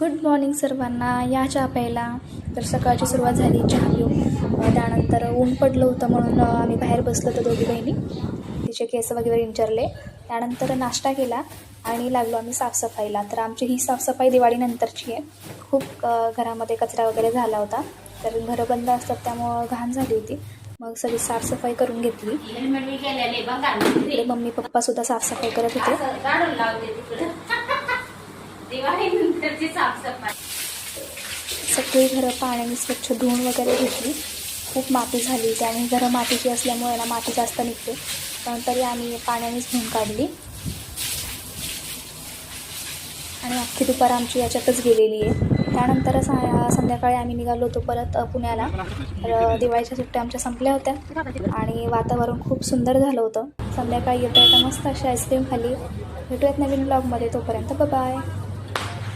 Good morning सर्वांना. या चहा प्यायला. तर सकाळची सुरुवात झाली चहा पिऊन. त्यानंतर ऊन पडलं होतं म्हणून आम्ही बाहेर बसलो होतो दोघी बहिणी. तिचे केस वगैरे विंचरले. त्यानंतर नाश्ता केला आणि लागलो आम्ही साफसफाईला. तर आमची ही साफसफाई दिवाळीनंतरची आहे. खूप घरामध्ये कचरा वगैरे झाला होता. तर घरं बंद असतात त्यामुळं घाण झाली होती. मग सगळी साफसफाई करून घेतली. इकडे मम्मी पप्पासुद्धा साफसफाई करत होते. सगळी घरं पाण्याने स्वच्छ धुवून वगैरे घेतली. खूप माती झाली त्यामुळे घरं मातीची असल्यामुळे ना माती जास्त निघते, पण तरी आम्ही पाण्यानेच धुवून काढली. आणि अख्खी दुपार आमची याच्यातच गेलेली आहे. त्यानंतर संध्याकाळी आम्ही निघालो होतो परत पुण्याला. तर दिवाळीच्या सुट्ट्या आमच्या संपल्या होत्या आणि वातावरण खूप सुंदर झालं होतं. संध्याकाळी येता येता मस्त अशी आईस्क्रीम खाल्ली. भेटूयात नवीन ब्लॉगमध्ये. तोपर्यंत बाय.